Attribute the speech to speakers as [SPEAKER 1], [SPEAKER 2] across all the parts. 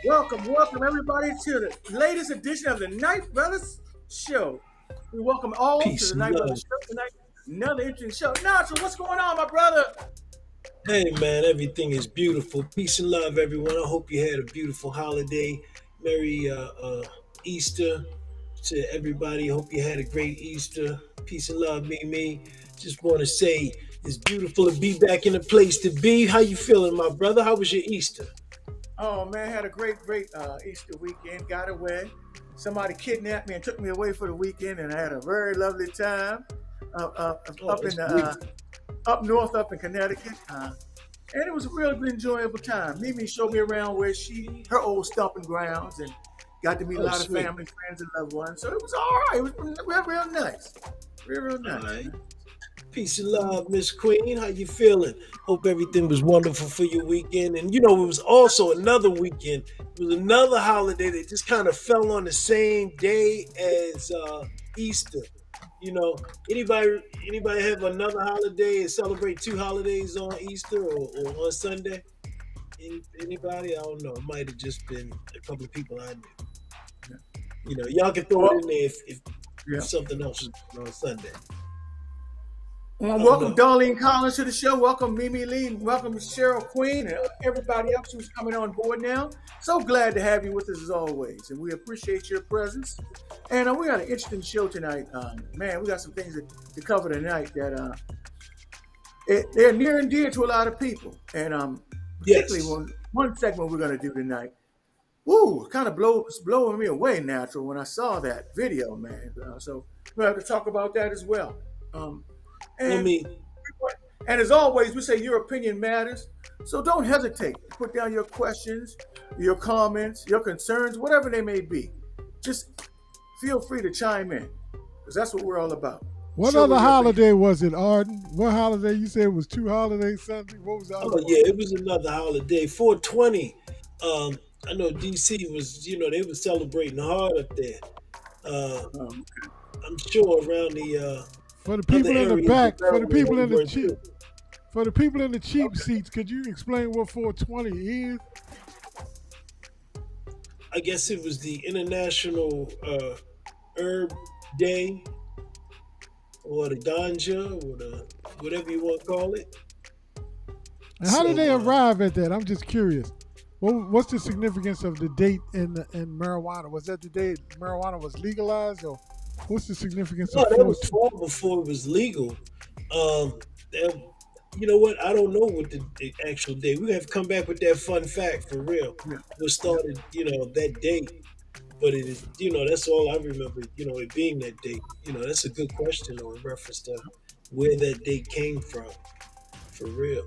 [SPEAKER 1] Welcome everybody to the latest edition of the Night Brothers Show. We welcome all to
[SPEAKER 2] Peace
[SPEAKER 1] the
[SPEAKER 2] and
[SPEAKER 1] Night
[SPEAKER 2] love.
[SPEAKER 1] Brothers Show tonight. Another interesting show. Nacho, what's going on, my brother?
[SPEAKER 2] Hey man, everything is beautiful. Peace and love, everyone. I hope you had a beautiful holiday. Merry Easter to everybody. Hope you had a great Easter. Peace and love, me. Just want to say it's beautiful to be back in the place to be. How you feeling, my brother? How was your Easter?
[SPEAKER 1] Oh man, had a great Easter weekend. Got away. Somebody kidnapped me and took me away for the weekend, and I had a very lovely time
[SPEAKER 2] Oh,
[SPEAKER 1] up in
[SPEAKER 2] that's
[SPEAKER 1] the
[SPEAKER 2] beautiful.
[SPEAKER 1] up north, up in Connecticut. And it was a really enjoyable time. Mimi showed me around where her old stomping grounds, and got to meet a
[SPEAKER 2] Oh,
[SPEAKER 1] lot of
[SPEAKER 2] sweet.
[SPEAKER 1] family, friends, and loved ones. So it was all right. It was real nice, real
[SPEAKER 2] All
[SPEAKER 1] nice,
[SPEAKER 2] right.
[SPEAKER 1] man.
[SPEAKER 2] Peace and love, Miss Queen. How you feeling? Hope everything was wonderful for your weekend. And it was also another weekend. It was another holiday that just kind of fell on the same day as Easter. You know, anybody have another holiday and celebrate two holidays on Easter or on Sunday? Anybody? I don't know. It might have just been a couple of people I knew.
[SPEAKER 1] Yeah.
[SPEAKER 2] Y'all can throw it
[SPEAKER 1] Well,
[SPEAKER 2] in there if
[SPEAKER 1] yeah.
[SPEAKER 2] something else is on Sunday.
[SPEAKER 1] Well,
[SPEAKER 2] I don't
[SPEAKER 1] welcome
[SPEAKER 2] know.
[SPEAKER 1] Darlene Collins to the show. Welcome Mimi Lee. Welcome Cheryl Queen and everybody else who's coming on board now. So glad to have you with us as always, and we appreciate your presence. And we got an interesting show tonight. Man, we got some things to cover tonight that they're near and dear to a lot of people, and particularly
[SPEAKER 2] Yes.
[SPEAKER 1] one segment we're going to do tonight. Woo, kind of blowing me away, natural, when I saw that video, man. So we'll have to talk about that as well. Um,
[SPEAKER 2] I
[SPEAKER 1] and
[SPEAKER 2] mean,
[SPEAKER 1] and as always, we say your opinion matters. So don't hesitate to put down your questions, your comments, your concerns, whatever they may be. Just feel free to chime in, because that's what we're all about.
[SPEAKER 3] What
[SPEAKER 1] Show
[SPEAKER 3] other
[SPEAKER 1] me your opinion.
[SPEAKER 3] holiday was it, Arden? What holiday you said it was two holidays Sunday? What was the other
[SPEAKER 2] oh
[SPEAKER 3] one?
[SPEAKER 2] yeah, it was another holiday. 420. I know DC was, they were celebrating hard up there. Uh,
[SPEAKER 1] Um,
[SPEAKER 2] I'm sure around the
[SPEAKER 3] For the
[SPEAKER 2] other
[SPEAKER 3] people in the
[SPEAKER 2] areas of
[SPEAKER 3] back, for the
[SPEAKER 2] Maryland
[SPEAKER 3] people
[SPEAKER 2] they
[SPEAKER 3] in the
[SPEAKER 2] were
[SPEAKER 3] cheap,
[SPEAKER 2] too.
[SPEAKER 3] for the people in the cheap
[SPEAKER 1] okay.
[SPEAKER 3] seats, could you explain what 420 is?
[SPEAKER 2] I guess it was the International Herb Day or the ganja or the whatever you want to call it.
[SPEAKER 3] And how did
[SPEAKER 2] So
[SPEAKER 3] they arrive at that? I'm just curious. What's the significance of the date in marijuana? Was that the day marijuana was legalized, or what's the significance
[SPEAKER 2] no,
[SPEAKER 3] of
[SPEAKER 2] that was
[SPEAKER 3] 420?
[SPEAKER 2] far before it was legal. That, you know what? I don't know what the actual date. We have to come back with that fun fact for real.
[SPEAKER 1] Yeah,
[SPEAKER 2] What
[SPEAKER 1] yeah.
[SPEAKER 2] started, that date. But it is, that's all I remember. It being that date. That's a good question though, in reference to where that date came from, for real.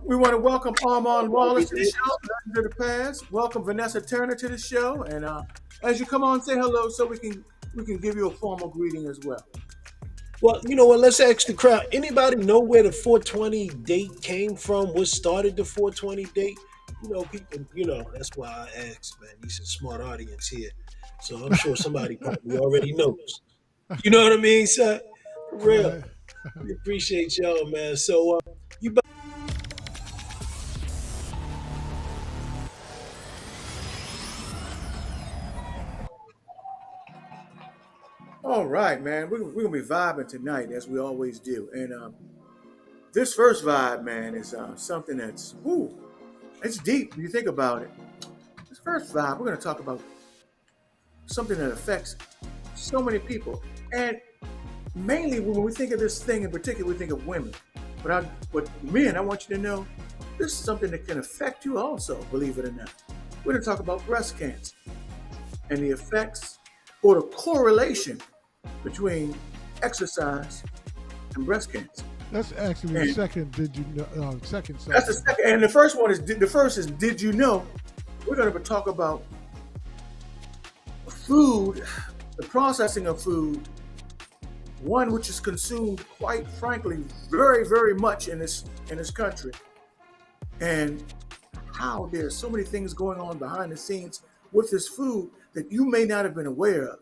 [SPEAKER 1] We want to welcome Armand Wallace to the
[SPEAKER 2] Everything.
[SPEAKER 1] show, Legend of the Past. Welcome Vanessa Turner to the show, and as you come on, say hello so we can give you a formal greeting as well.
[SPEAKER 2] Well, you know what? Let's ask the crowd. Anybody know where the 420 date came from? What started the 420 date? People. That's why I asked, man. He's a smart audience here, so I'm sure somebody probably already knows. You know what I mean, sir? For real.
[SPEAKER 3] Right.
[SPEAKER 2] We appreciate y'all, man. So, you.
[SPEAKER 1] All right, man. We're gonna be vibing tonight as we always do, and this first vibe, man, is something that's it's deep when you think about it. This first vibe, we're gonna talk about something that affects so many people, and mainly when we think of this thing in particular, we think of women. But men, I want you to know, this is something that can affect you also. Believe it or not, we're gonna talk about breast cancer and the effects or the correlation between exercise and breast cancer.
[SPEAKER 3] That's actually the
[SPEAKER 1] And
[SPEAKER 3] second. Did you know? Second
[SPEAKER 1] that's the
[SPEAKER 3] segment.
[SPEAKER 1] second. And the first is did you know? We're going to talk about food, the processing of food, one which is consumed, quite frankly, very, very much in this country, and how there's so many things going on behind the scenes with this food that you may not have been aware of.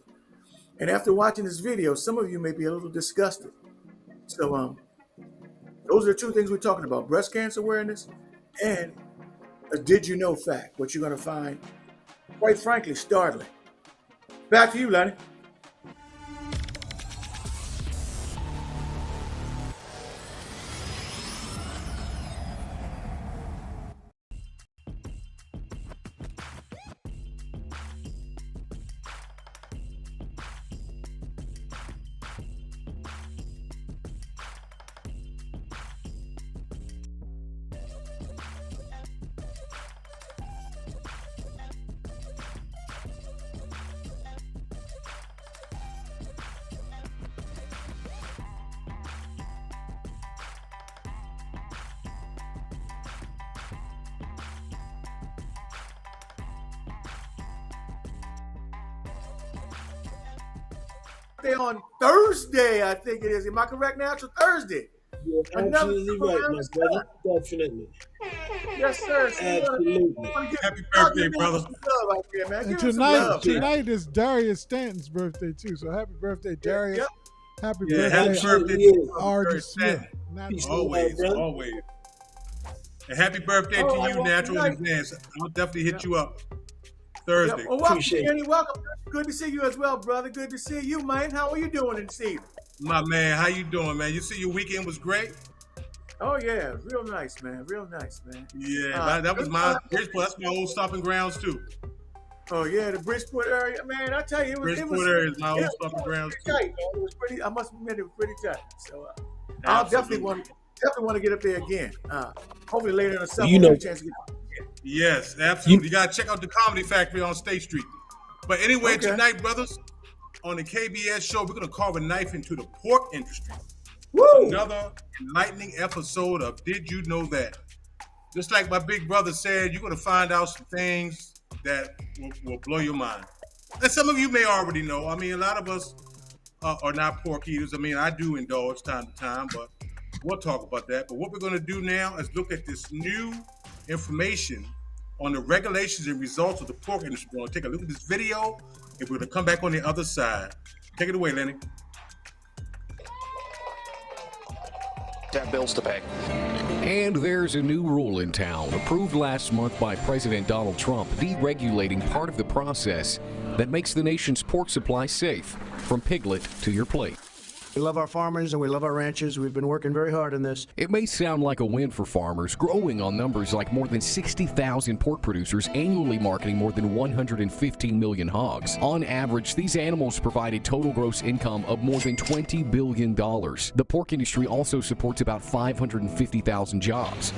[SPEAKER 1] And after watching this video, some of you may be a little disgusted. So those are the two things we're talking about: breast cancer awareness and a did you know fact, what you're going to find quite frankly, startling. Back to you, Lenny. On Thursday, I think it is. Am I correct now? It's Thursday.
[SPEAKER 2] You're absolutely right, my brother. Definitely.
[SPEAKER 1] Yes, sir.
[SPEAKER 2] Absolutely.
[SPEAKER 4] Happy birthday, brother.
[SPEAKER 1] Love out there, man.
[SPEAKER 3] And
[SPEAKER 1] Give him some love,
[SPEAKER 3] tonight is Darius Stanton's birthday too. So happy birthday, Darius.
[SPEAKER 1] Yep.
[SPEAKER 3] Happy
[SPEAKER 4] Yeah,
[SPEAKER 3] birthday,
[SPEAKER 4] happy birthday
[SPEAKER 2] Yeah.
[SPEAKER 4] to
[SPEAKER 3] R.D. Smith.
[SPEAKER 2] Peace.
[SPEAKER 4] Always, always. And happy birthday to you, Natural, in advance. I'll definitely hit you up Thursday.
[SPEAKER 1] Yep. Well, welcome,
[SPEAKER 2] Appreciate
[SPEAKER 1] Kenny. Welcome. Good to see you as well, brother. Good to see you, man. How are you doing this evening?
[SPEAKER 4] My man, how you doing, man? You see your weekend was great?
[SPEAKER 1] Oh, yeah. Real nice, man. Real nice, man.
[SPEAKER 4] Yeah, that was my Bridgeport. That's my old stomping grounds, too.
[SPEAKER 1] Oh, yeah, the Bridgeport area. Man, I tell you,
[SPEAKER 4] Bridgeport area is my old stomping grounds, too.
[SPEAKER 1] Tight, man. It was pretty, I must admit, it was pretty tight. So I'll definitely want to get up there again. Hopefully later in the summer,
[SPEAKER 2] You know-
[SPEAKER 1] we'll get a chance to get up there.
[SPEAKER 4] Yes, absolutely. You got to check out the Comedy Factory on State Street. But anyway,
[SPEAKER 1] Okay.
[SPEAKER 4] tonight, brothers, on the KBS show, we're going to carve a knife into the pork industry.
[SPEAKER 1] Woo!
[SPEAKER 4] Another enlightening episode of Did You Know That? Just like my big brother said, you're going to find out some things that will blow your mind. And some of you may already know. I mean, a lot of us are not pork eaters. I mean, I do indulge time to time, but we'll talk about that. But what we're going to do now is look at this new information on the regulations and results of the pork industry. We're going to take a look at this video, and we're going to come back on the other side. Take it away, Lenny.
[SPEAKER 5] Have bills to pay.
[SPEAKER 6] And there's a new rule in town, approved last month by President Donald Trump, deregulating part of the process that makes the nation's pork supply safe, from piglet to your plate.
[SPEAKER 7] We love our farmers and we love our ranchers. We've been working very hard on this.
[SPEAKER 6] It may sound like a win for farmers, growing on numbers like more than 60,000 pork producers annually marketing more than 115 million hogs. On average, these animals provide a total gross income of more than $20 billion. The pork industry also supports about 550,000 jobs.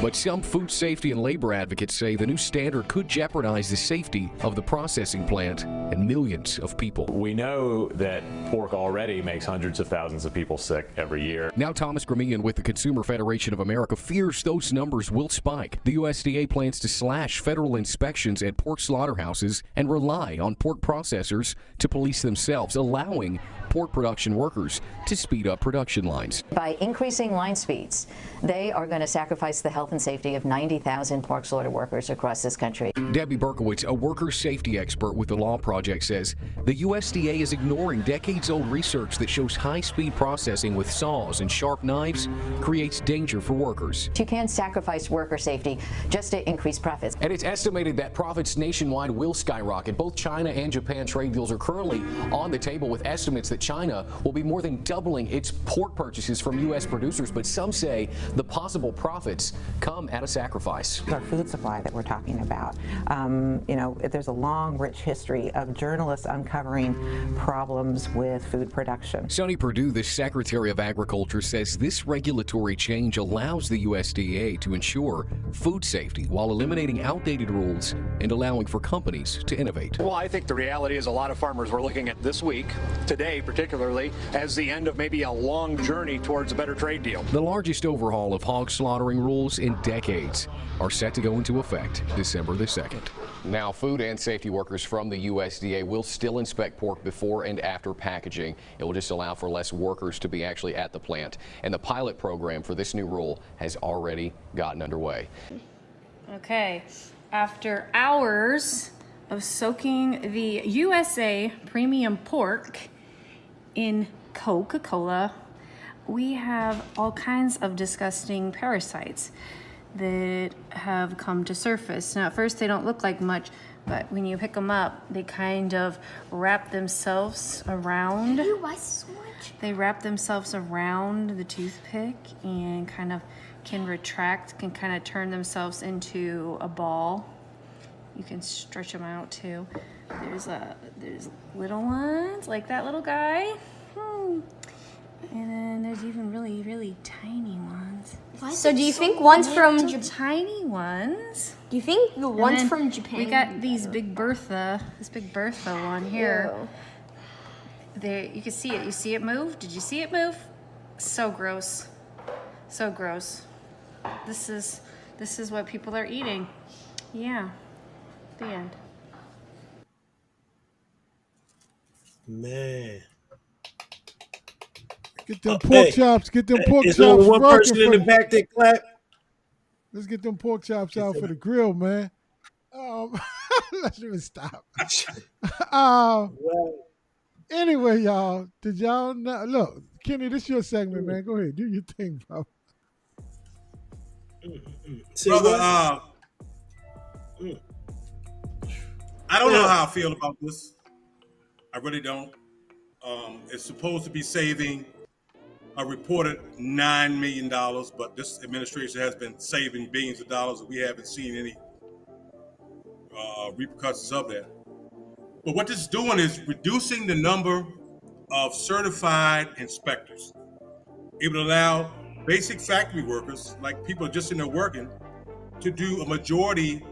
[SPEAKER 6] But some food safety and labor advocates say the new standard could jeopardize the safety of the processing plant and millions of people.
[SPEAKER 8] We know that pork already makes hundreds of thousands of people sick every year.
[SPEAKER 6] Now Thomas Gramian with the Consumer Federation of America fears those numbers will spike. The USDA plans to slash federal inspections at pork slaughterhouses and rely on pork processors to police themselves, allowing pork production workers to speed up production lines.
[SPEAKER 9] By increasing line speeds, they are going to sacrifice the health and safety of 90,000 pork slaughter workers across this country.
[SPEAKER 6] Debbie Berkowitz, a worker safety expert with the Law Project, says the USDA is ignoring decades-old research that shows high-speed processing with saws and sharp knives creates danger for workers.
[SPEAKER 9] You can't sacrifice worker safety just to increase profits.
[SPEAKER 6] And it's estimated that profits nationwide will skyrocket. Both China and Japan trade deals are currently on the table, with estimates that China will be more than doubling its pork purchases from U.S. producers, but some say the possible profits come at a sacrifice.
[SPEAKER 10] Our food supply that we're talking about. There's a long, rich history of journalists uncovering problems with food production.
[SPEAKER 6] Sonny Perdue, the Secretary of Agriculture, says this regulatory change allows the USDA to ensure food safety while eliminating outdated rules and allowing for companies to innovate.
[SPEAKER 5] Well, I think the reality is a lot of farmers were looking at this week, today particularly, as the end of maybe a long journey towards a better trade deal.
[SPEAKER 6] The largest overhaul of hog slaughtering rules in decades are set to go into effect December the 2nd. Now, food and safety workers from the USDA will still inspect pork before and after packaging. It will just allow for less workers to be actually at the plant. And the pilot program for this new rule has already gotten underway.
[SPEAKER 11] Okay, after hours of soaking the USA premium pork in Coca-Cola, we have all kinds of disgusting parasites. that have come to surface. Now, at first they don't look like much, but when you pick them up, they kind of wrap themselves around. They wrap themselves around the toothpick and kind of can retract, can kind of turn themselves into a ball. You can stretch them out too. There's little ones like that little guy. And then there's even really, really tiny ones.
[SPEAKER 12] So do you think one's from
[SPEAKER 11] Little
[SPEAKER 12] Japan?
[SPEAKER 11] tiny ones.
[SPEAKER 12] Do you think the
[SPEAKER 11] And
[SPEAKER 12] one's
[SPEAKER 11] then
[SPEAKER 12] from Japan?
[SPEAKER 11] We got these Big Bertha, this Big Bertha one here.
[SPEAKER 12] Ew.
[SPEAKER 11] There, you can see it. You see it move? Did you see it move? So gross. So gross. This is what people are eating. Yeah. The end.
[SPEAKER 2] Man.
[SPEAKER 3] Get them pork chops. Get them pork
[SPEAKER 2] There's
[SPEAKER 3] chops.
[SPEAKER 2] only one
[SPEAKER 3] working
[SPEAKER 2] person in
[SPEAKER 3] for
[SPEAKER 2] the back that clap.
[SPEAKER 3] Let's get them pork chops out for the grill, man. Let me stop. Anyway, y'all, did y'all know? Look, Kenny, this is your segment, man. Go ahead, do your thing, bro.
[SPEAKER 4] Brother, I don't know how I feel about this. I really don't. It's supposed to be saving a reported $9 million, but this administration has been saving billions of dollars, and we haven't seen any repercussions of that. But what this is doing is reducing the number of certified inspectors. It would allow basic factory workers, like people just in there working, to do a majority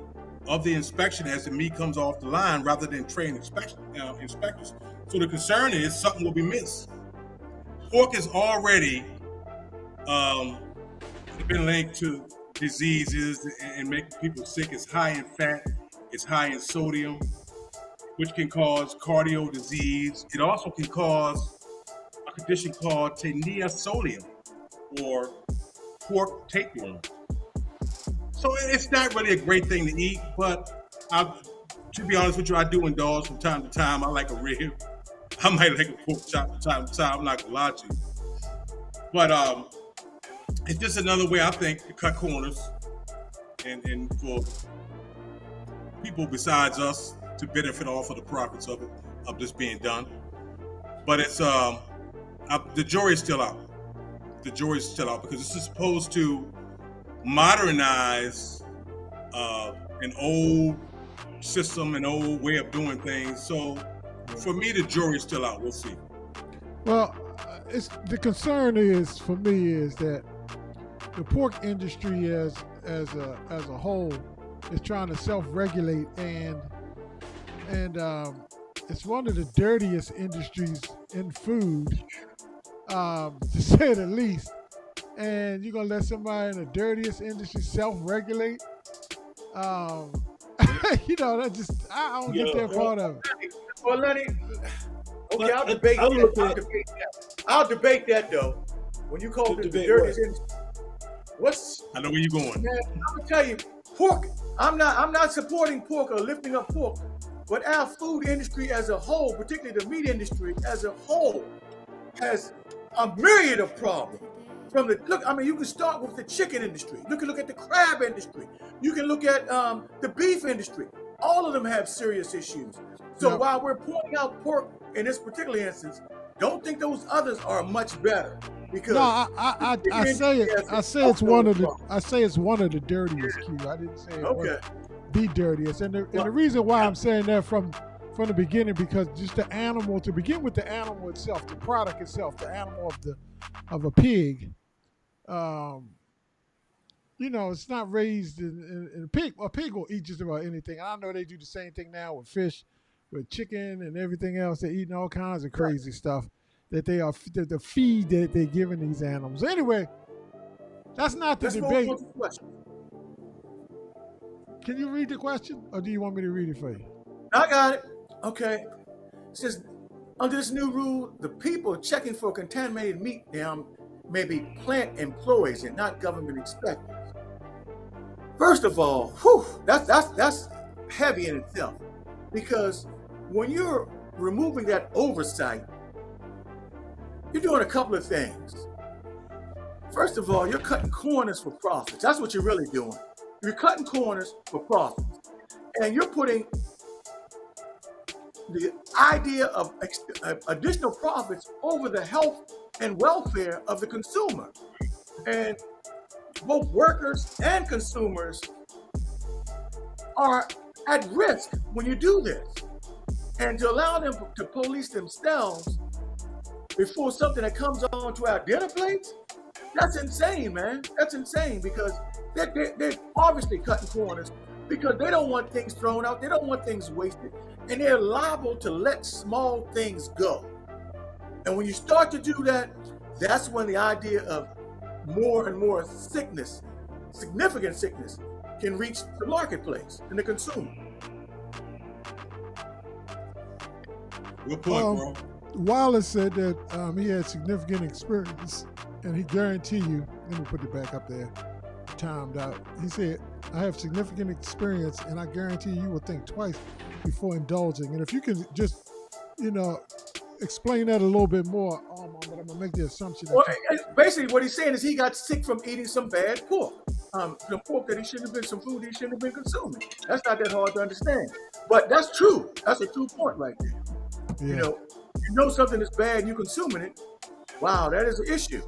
[SPEAKER 4] of the inspection as the meat comes off the line rather than trained inspectors. So the concern is something will be missed. Pork is already been linked to diseases and making people sick. It's high in fat, it's high in sodium, which can cause cardio disease. It also can cause a condition called tinea solium, or pork tapeworm. So it's not really a great thing to eat, but to be honest with you, I do indulge from time to time. I like a rib. I might like a pork chop from time to time. I'm not gonna lie to you. But it's just another way, I think, to cut corners and for people besides us to benefit off of the profits of this being done. But it's the jury is still out. The jury is still out because this is supposed to modernize an old system, an old way of doing things. So for me, the jury is still out. We'll see.
[SPEAKER 3] Well, the concern is for me is that the pork industry as a whole is trying to self-regulate, and it's one of the dirtiest industries in food, to say the least. And you're gonna let somebody in the dirtiest industry self-regulate? That just I don't get that part of it.
[SPEAKER 1] Well, Lenny, okay, I'll debate that. I'll debate that though. When you call it the dirtiest industry,
[SPEAKER 4] I know where you're going.
[SPEAKER 1] Man, I'm gonna tell you, pork. I'm not supporting pork or lifting up pork, but our food industry as a whole, particularly the meat industry as a whole, has a myriad of problems. You can start with the chicken industry. You can look at the crab industry. You can look at the beef industry. All of them have serious issues. So while we're pointing out pork in this particular instance, don't think those others are much better. Because
[SPEAKER 3] I say it's one of the dirtiest, Q. I didn't say it was the dirtiest. And the reason why I'm saying that from the beginning, because just the animal, to begin with, the animal itself, the product itself, the animal of a pig, it's not raised in a pig. A pig will eat just about anything. And I know they do the same thing now with fish, with chicken and everything else. They're eating all kinds of crazy stuff that the feed that they're giving these animals. Anyway, that's not the debate. Can you read the question, or do you want me to read it for you?
[SPEAKER 1] I got it. Okay. It says, under this new rule, the people checking for contaminated meat now may be plant employees and not government inspectors. First of all, that's heavy in itself, because when you're removing that oversight, you're doing a couple of things. first of all, you're cutting corners for profits. That's what you're really doing. You're cutting corners for profits. And you're putting the idea of additional profits over the health and welfare of the consumer. And both workers and consumers are at risk when you do this. And to allow them to police themselves before something that comes onto our dinner plates, that's insane, man. That's insane, because they're obviously cutting corners because they don't want things thrown out. They don't want things wasted. And they're liable to let small things go. And when you start to do that, that's when the idea of more and more sickness, significant sickness, can reach the marketplace and the consumer.
[SPEAKER 4] Good point, bro.
[SPEAKER 3] Wallace said that he had significant experience, and he guaranteed you, let me put it back up there, timed out. He said, I have significant experience, and I guarantee you will think twice before indulging. And if you can just, explain that a little bit more, but I'm going to make the assumption that...
[SPEAKER 1] Well, basically what he's saying is he got sick from eating some bad pork. Some pork that he shouldn't have been, some food he shouldn't have been consuming. That's not that hard to understand. But that's true. That's a true point right there.
[SPEAKER 3] Yeah.
[SPEAKER 1] You know something is bad and you're consuming it. Wow, that is an issue.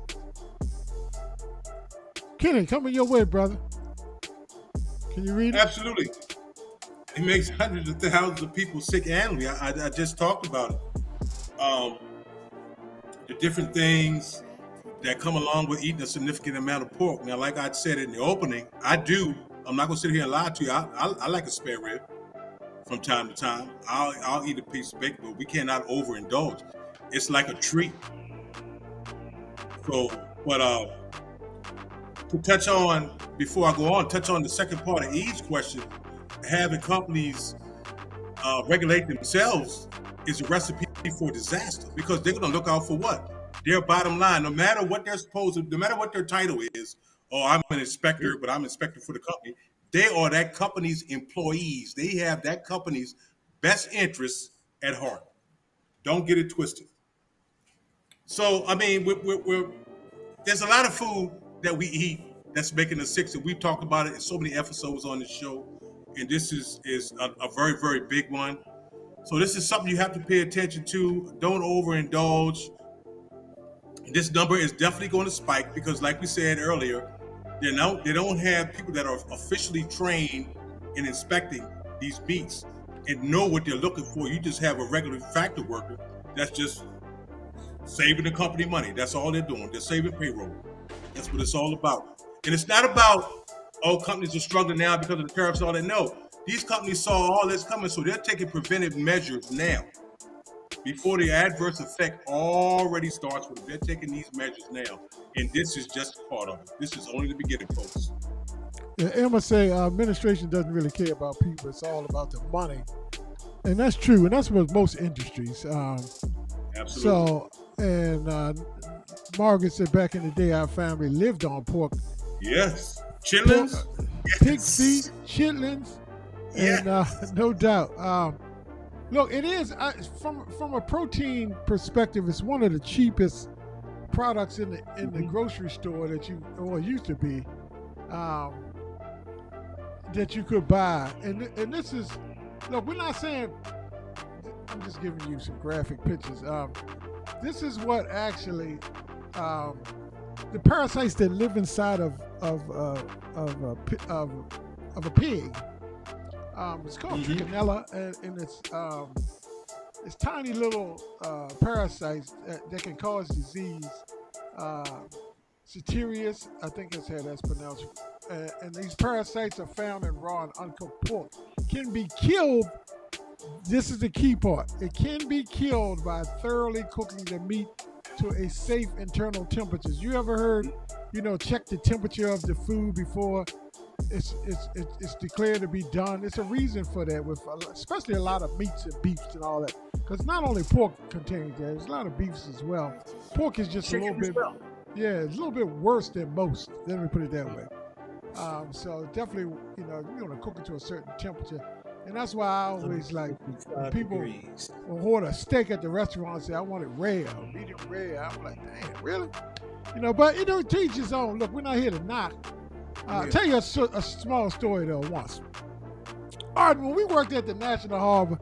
[SPEAKER 3] Kenny, coming your way, brother. Can you read it?
[SPEAKER 4] Absolutely. It makes hundreds of thousands of people sick annually. I just talked about it. The different things that come along with eating a significant amount of pork. Now, like I said in the opening, I'm not gonna sit here and lie to you. I like a spare rib from time to time. I'll eat a piece of bacon, but we cannot overindulge. It's like a treat. So, but to touch on, before I go on, touch on the second part of Eve's question, having companies regulate themselves is a recipe for disaster, because they're going to look out for what? Their bottom line, no matter what they're supposed to, no matter what their title is. Oh, I'm an inspector, but I'm an inspector for the company. They are that company's employees. They have that company's best interests at heart. Don't get it twisted. So, I mean, there's a lot of food that we eat that's making us sick. And we've talked about it in so many episodes on this show. And this is a very, very big one. So this is something you have to pay attention to. Don't overindulge. This number is definitely going to spike because, like we said earlier, they don't have people that are officially trained in inspecting these meats and know what they're looking for. You just have a regular factory worker that's just saving the company money. That's all they're doing. They're saving payroll. That's what it's all about. And it's not about, oh, companies are struggling now because of the tariffs and all that. No, these companies saw all this coming, so they're taking preventive measures now before the adverse effect already starts with them. They're taking these measures now, and this is just part of it. This is only the beginning, folks.
[SPEAKER 3] Yeah, Emma say administration doesn't really care about people. It's all about the money. And that's true, and that's what most industries.
[SPEAKER 4] Absolutely.
[SPEAKER 3] So, and Margaret said back in the day, our family lived on pork.
[SPEAKER 4] Yes. Chitlins?
[SPEAKER 3] Pig feet, chitlins, and no doubt. Look, it is, from a protein perspective, it's one of the cheapest products in the grocery store that used to be, that you could buy. And this is, look, we're not saying, I'm just giving you some graphic pictures. This is what actually, the parasites that live inside of a pig. It's called Trichinella, and it's tiny little parasites that can cause disease. Ceterius, I think that's how that's pronounced. And these parasites are found in raw and uncooked pork. Can be killed. This is the key part. It can be killed by thoroughly cooking the meat to a safe internal temperatures. You ever heard, check the temperature of the food before it's declared to be done? It's a reason for that, with especially a lot of meats and beefs and all that, because not only pork contains that, there's a lot of beefs as well. Pork is just a little bit, it's a little bit worse than most. Let me put it that way. So definitely, you want to cook it to a certain temperature. And that's why I always like, people will order a steak at the restaurant and say, I want it rare, medium rare. I'm like, damn, really? But to each his own. Look, we're not here to knock. I'll tell you a small story though. Once, Arden, when we worked at the National Harbor,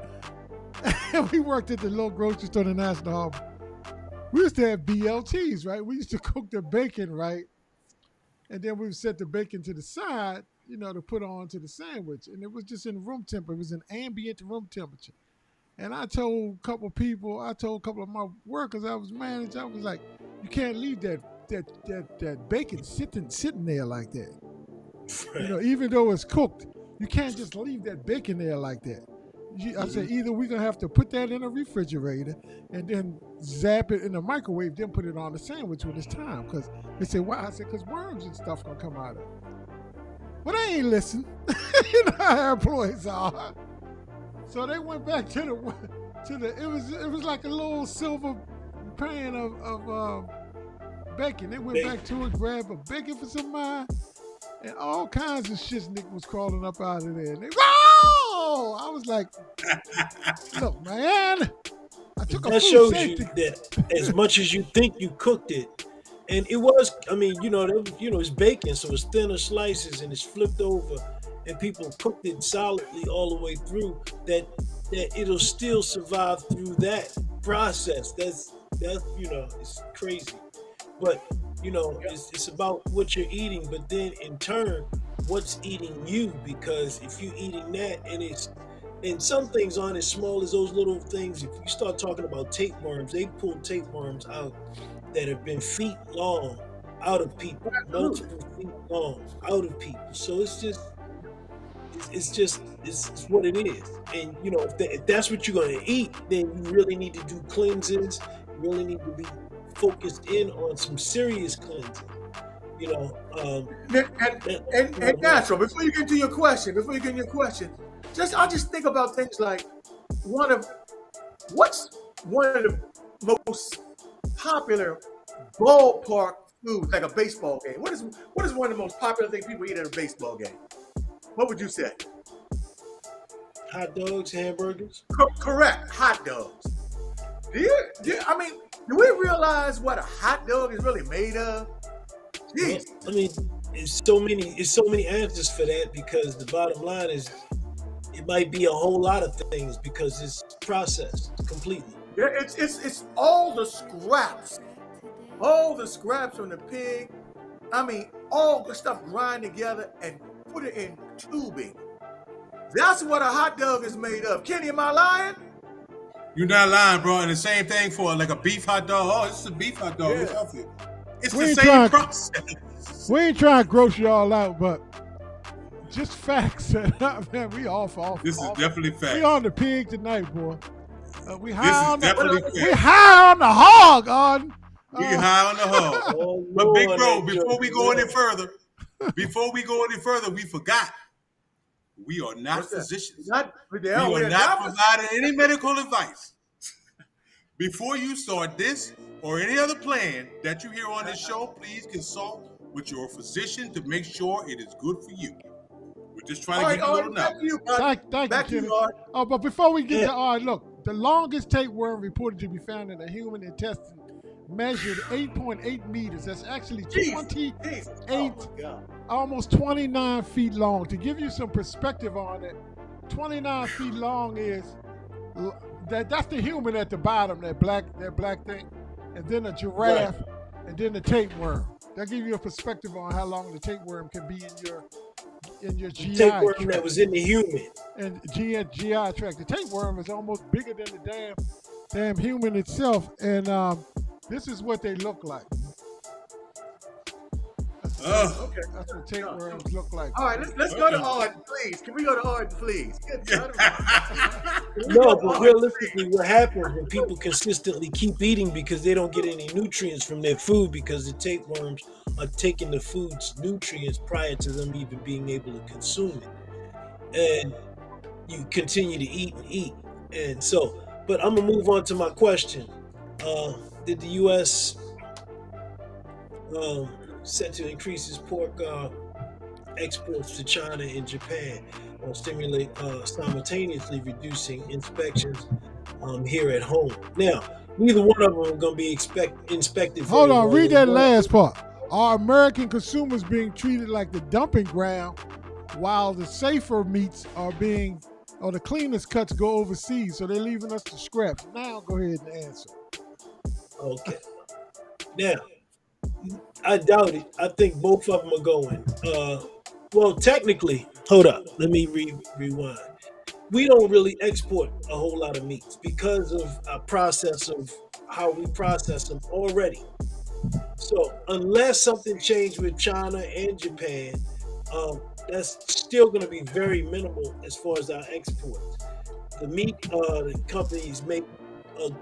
[SPEAKER 3] and we worked at the little grocery store in the National Harbor, we used to have BLTs, right? We used to cook the bacon, right? And then we would set the bacon to the side, to put on to the sandwich. And it was just in room temperature. It was an ambient room temperature. And I told a couple of my workers I was managing, I was like, you can't leave that bacon sitting there like that. Even though it's cooked, you can't just leave that bacon there like that. I said, either we're going to have to put that in a refrigerator and then zap it in the microwave, then put it on the sandwich when it's time. Because they said, why? I said, because worms and stuff going to come out of it. Well, they ain't listen. You know how our employees are. So they went back to the it was like a little silver pan of bacon. They went back to it, grabbed a bacon for somebody, and all kinds of shiznick was crawling up out of there. And they, I was like, look, man, I took a
[SPEAKER 2] that shows you that as much as you think you cooked it, and it was, it's bacon, so it's thinner slices and it's flipped over, and people cooked it solidly all the way through, that it'll still survive through that process. That's it's crazy. But, it's about what you're eating, but then in turn, what's eating you, because if you're eating that and some things aren't as small as those little things. If you start talking about tapeworms, they pull tapeworms out that have been feet long out of people, multiple feet long out of people. So it's what it is. And if that's what you're going to eat, then you really need to do cleanses. You really need to be focused in on some serious cleansing.
[SPEAKER 1] And natural. Before you get to your question, I'll just think about things like what's one of the most popular ballpark foods, like a baseball game. What is one of the most popular things people eat at a baseball game? What would you say?
[SPEAKER 2] Hot dogs, hamburgers.
[SPEAKER 1] Correct, hot dogs. Do we realize what a hot dog is really made of? Jeez.
[SPEAKER 2] It's so many answers for that, because the bottom line is it might be a whole lot of things because it's processed completely.
[SPEAKER 1] Yeah, it's all the scraps from the pig. All the stuff grind together and put it in tubing. That's what a hot dog is made of. Kenny, am I lying?
[SPEAKER 4] You're not lying, bro. And the same thing for like a beef hot dog. Oh, this is a beef hot dog. It's healthy. It's the same process.
[SPEAKER 3] We ain't trying to gross you all out, but just facts. Man, we off.
[SPEAKER 4] This is definitely facts.
[SPEAKER 3] We on the pig tonight, boy. We high
[SPEAKER 4] this
[SPEAKER 3] on
[SPEAKER 4] is definitely
[SPEAKER 3] the. We high on the hog, on.
[SPEAKER 4] We high on the hog. But big bro, before we go any further, we forgot. We are not physicians. We are not providing any medical advice. Before you start this or any other plan that you hear on this show, please consult with your physician to make sure it is good for you. We're just trying to give you a little knowledge.
[SPEAKER 3] Thank you, Art. Oh, but before we get to Art, look, the longest tapeworm reported to be found in a human intestine measured 8.8 meters. That's actually 28, almost 29 feet long. To give you some perspective on it, 29 feet long is that's the human at the bottom, that black thing, and then a giraffe, and then the tapeworm. That gives you a perspective on how long the tapeworm can be in your GI
[SPEAKER 2] tapeworm
[SPEAKER 3] tract.
[SPEAKER 2] That was in the human.
[SPEAKER 3] And GI tract. The tapeworm is almost bigger than the damn human itself, and this is what they look like.
[SPEAKER 1] Okay.
[SPEAKER 3] That's what tapeworms look like.
[SPEAKER 1] All right, let's go to Arden, please. Can we go to Arden, please?
[SPEAKER 2] No, but realistically, what happens when people consistently keep eating because they don't get any nutrients from their food, because the tapeworms are taking the food's nutrients prior to them even being able to consume it. And you continue to eat and eat. And so, but I'm going to move on to my question. Did the U.S. Set to increase its pork exports to China and Japan, simultaneously reducing inspections here at home? Now, Neither one of them are going to be inspected.
[SPEAKER 3] Hold on, read that last part. Are American consumers being treated like the dumping ground while the safer meats are being, or the cleanest cuts go overseas? So they're leaving us to scraps. Now go ahead and answer.
[SPEAKER 2] Okay. Now, I doubt it. I think both of them are going. Well, technically, hold up. Let me rewind. We don't really export a whole lot of meats because of our process of how we process them already. So unless something changed with China and Japan, that's still going to be very minimal as far as our exports. The meat the companies make an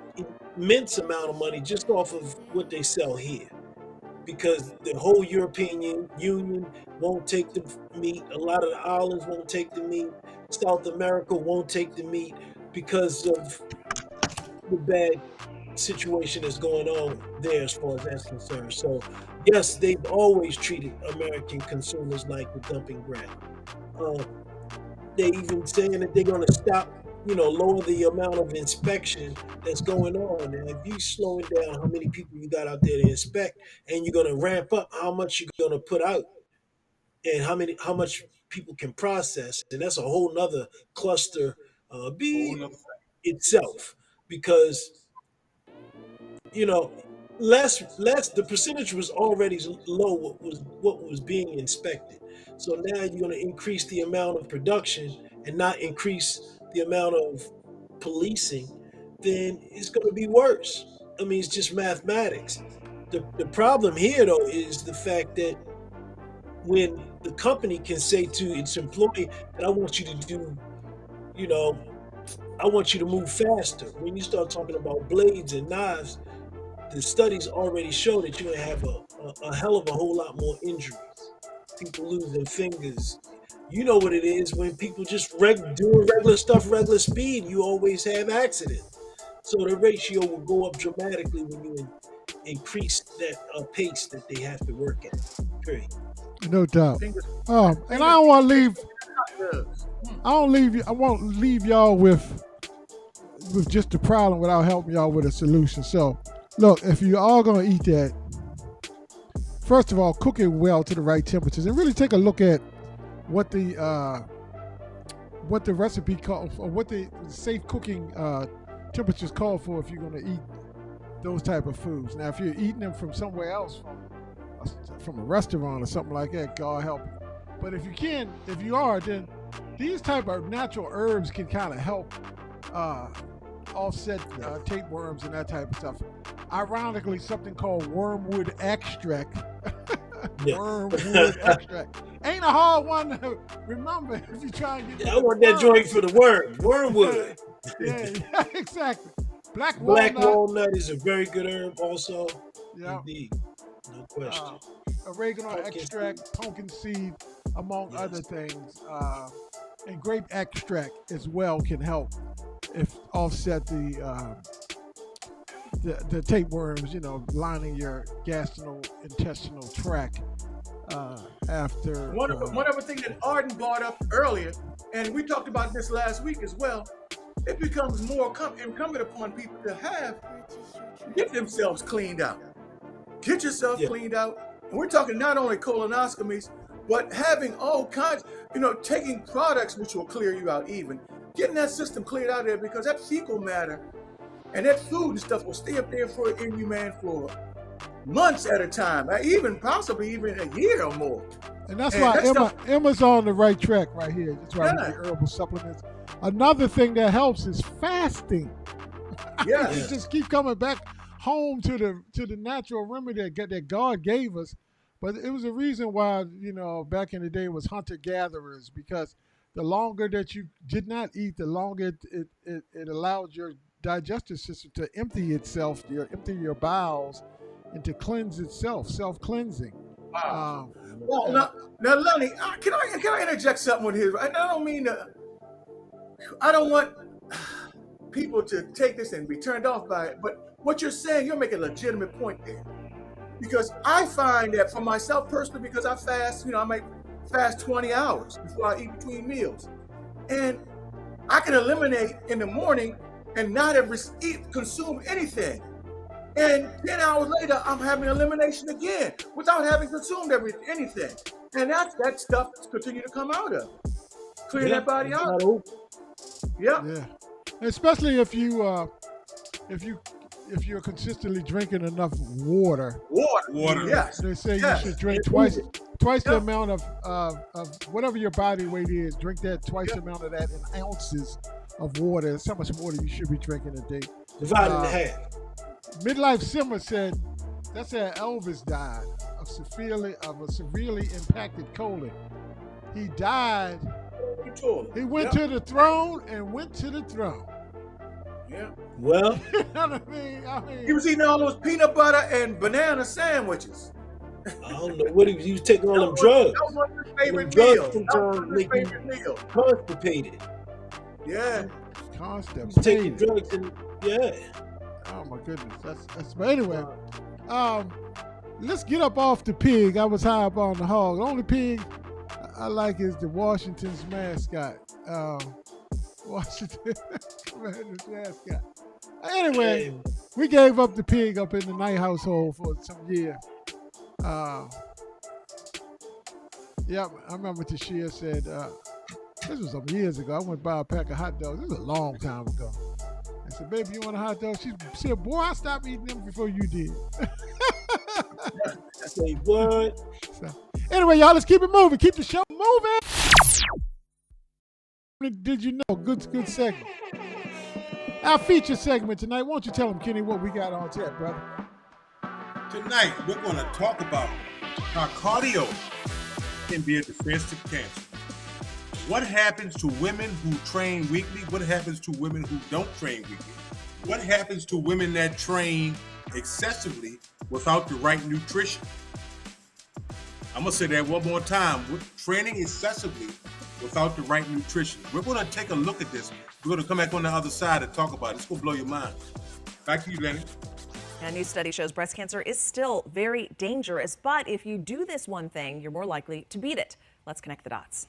[SPEAKER 2] immense amount of money just off of what they sell here, because the whole European Union won't take the meat. A lot of the islands won't take the meat. South America won't take the meat because of the bad situation that's going on there as far as that's concerned. So yes, they've always treated American consumers like the dumping ground. They even saying that they're going to stop, lower the amount of inspection that's going on. And if you slowing down how many people you got out there to inspect, and you're going to ramp up how much you're going to put out and how much people can process, and that's a whole nother cluster itself, because less the percentage was already low what was being inspected. So now you're going to increase the amount of production and not increase the amount of policing, then it's going to be worse. I mean, it's just mathematics. The problem here, though, is the fact that when the company can say to its employee that I want you to do, I want you to move faster. When you start talking about blades and knives, the studies already show that you're going to have a hell of a whole lot more injuries. People losing fingers. You know what it is when people just doing regular stuff, regular speed, you always have accidents. So the ratio will go up dramatically when you increase that pace that they have to work at. Period.
[SPEAKER 3] No doubt. And I don't want to leave. I won't leave y'all with just the problem without helping y'all with a solution. So, look, if you're all gonna eat that, first of all, cook it well to the right temperatures, and really take a look at what the recipe calls, or what the safe cooking temperatures call for if you're gonna eat those type of foods. Now, if you're eating them from somewhere else, from a restaurant or something like that, God help you. But if you are, then these type of natural herbs can kind of help offset tapeworms and that type of stuff. Ironically, something called wormwood extract. Wormwood extract ain't a hard one to remember if you try and get.
[SPEAKER 2] I want that joint for the wormwood.
[SPEAKER 3] yeah, exactly. Black
[SPEAKER 2] walnut is a very good herb, also.
[SPEAKER 3] Yeah.
[SPEAKER 2] Indeed. No question.
[SPEAKER 3] Oregano extract, pumpkin seed, among other things, and grape extract as well can help if offset the tapeworms, lining your gastrointestinal tract after.
[SPEAKER 1] One other thing that Arden brought up earlier, and we talked about this last week as well. It becomes more incumbent upon people to get themselves cleaned out. Get yourself cleaned out. And we're talking not only colonoscopies, but having all kinds, taking products which will clear you out, even getting that system cleared out of there, because that fecal matter and that food and stuff will stay up there in you, man, for months at a time, possibly even a year or more.
[SPEAKER 3] And that's why Emma's on the right track right here. That's why we get herbal supplements. Another thing that helps is fasting.
[SPEAKER 1] Yeah.
[SPEAKER 3] You just keep coming back home to the natural remedy that God gave us. But it was a reason why, back in the day it was hunter-gatherers, because the longer that you did not eat, the longer it allowed your digestive system to empty itself, empty your bowels, and to cleanse itself, self-cleansing.
[SPEAKER 1] Wow. Now, Lonnie, can I interject something with here? I don't mean to. I don't want people to take this and be turned off by it, but what you're saying, you're making a legitimate point there. Because I find that for myself personally, because I fast, I might fast 20 hours before I eat between meals. And I can eliminate in the morning and not consume anything. And 10 hours later, I'm having elimination again without having consumed anything. And that stuff continue to come out of. Clear that body out.
[SPEAKER 3] Yeah. Especially if you're consistently drinking enough water.
[SPEAKER 1] Water. Yes.
[SPEAKER 3] They say you should drink twice the amount of whatever your body weight is. Drink that twice the amount of that in ounces of water. That's how much water you should be drinking a day.
[SPEAKER 2] Divided in half.
[SPEAKER 3] Midlife Simmer said that's how Elvis died of a severely impacted colon. He died. He went to the throne and went to the throne.
[SPEAKER 1] Yeah.
[SPEAKER 2] Well,
[SPEAKER 3] you know what I mean,
[SPEAKER 1] he was eating all those peanut butter and banana sandwiches.
[SPEAKER 2] I don't know what he was taking all them drugs.
[SPEAKER 1] That was one of his favorite
[SPEAKER 2] meals.
[SPEAKER 1] Sometimes make you
[SPEAKER 2] constipated.
[SPEAKER 1] Yeah.
[SPEAKER 3] Constipated.
[SPEAKER 2] Taking drugs and
[SPEAKER 3] Oh my goodness. That's but anyway. Let's get up off the pig. I was high up on the hog. The only pig I like is the Washington's mascot. Washington Commanders mascot. Anyway, we gave up the pig up in the Knight household for some years. Yeah, I remember Tashia said, this was some years ago. I went to buy a pack of hot dogs. This was a long time ago. I said, baby, you want a hot dog? She said, boy, I stopped eating them before you did.
[SPEAKER 2] Say what?
[SPEAKER 3] So, anyway, y'all, let's keep it moving. Keep the show moving. Did you know? Good segment. Our feature segment tonight. Why don't you tell them, Kenny, what we got on tap, brother?
[SPEAKER 4] Tonight, we're going to talk about how cardio can be a defense to cancer. What happens to women who train weekly? What happens to women who don't train weekly? What happens to women that train excessively without the right nutrition? I'm going to say that one more time. Training excessively without the right nutrition. We're going to take a look at this. We're going to come back on the other side and talk about it. It's going to blow your mind. Back to you, Lenny.
[SPEAKER 13] A new study shows breast cancer is still very dangerous, but if you do this one thing, you're more likely to beat it. Let's connect the dots.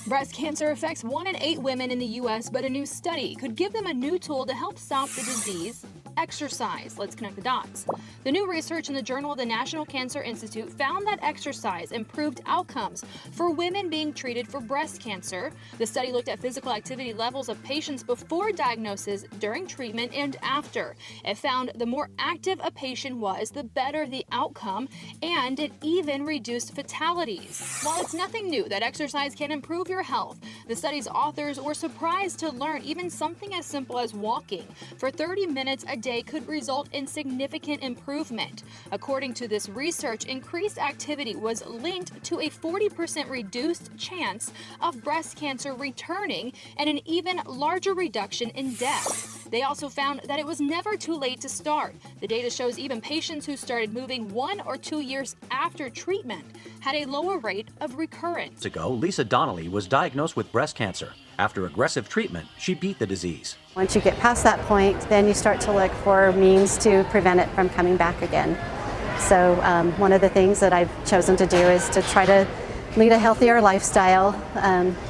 [SPEAKER 14] Breast cancer affects 1 in 8 women in the U.S., but a new study could give them a new tool to help stop the disease: exercise. Let's connect the dots. The new research in the Journal of the National Cancer Institute found that exercise improved outcomes for women being treated for breast cancer. The study looked at physical activity levels of patients before diagnosis, during treatment, and after. It found the more active a patient was, the better the outcome, and it even reduced fatalities. While it's nothing new that exercise can improve your health, the study's authors were surprised to learn even something as simple as walking for 30 minutes a day could result in significant improvement. According to this research, increased activity was linked to a 40% reduced chance of breast cancer returning and an even larger reduction in death. They also found that it was never too late to start. The data shows even patients who started moving 1 or 2 years after treatment had a lower rate of recurrence.
[SPEAKER 15] Ago, Lisa Donnelly was diagnosed with breast cancer. After aggressive treatment, she beat the disease.
[SPEAKER 16] Once you get past that point, then you start to look for means to prevent it from coming back again. So one of the things that I've chosen to do is to try to lead a healthier lifestyle,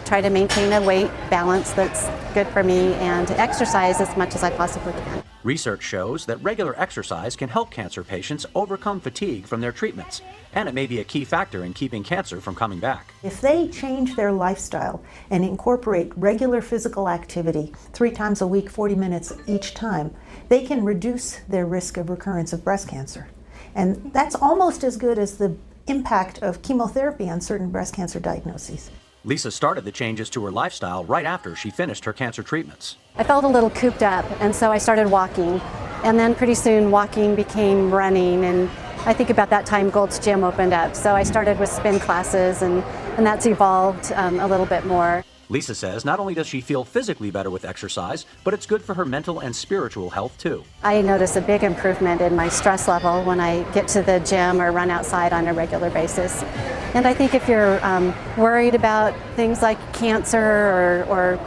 [SPEAKER 16] try to maintain a weight balance that's good for me, and exercise as much as I possibly can.
[SPEAKER 15] Research shows that regular exercise can help cancer patients overcome fatigue from their treatments, and it may be a key factor in keeping cancer from coming back.
[SPEAKER 17] If they change their lifestyle and incorporate regular physical activity 3 times a week, 40 minutes each time, they can reduce their risk of recurrence of breast cancer. And that's almost as good as the impact of chemotherapy on certain breast cancer diagnoses.
[SPEAKER 15] Lisa started the changes to her lifestyle right after she finished her cancer treatments.
[SPEAKER 16] I felt a little cooped up, and so I started walking. And then pretty soon walking became running, and I think about that time Gold's Gym opened up. So I started with spin classes, and that's evolved a little bit more.
[SPEAKER 15] Lisa says not only does she feel physically better with exercise, but it's good for her mental and spiritual health too.
[SPEAKER 16] I notice a big improvement in my stress level when I get to the gym or run outside on a regular basis. And I think if you're worried about things like cancer or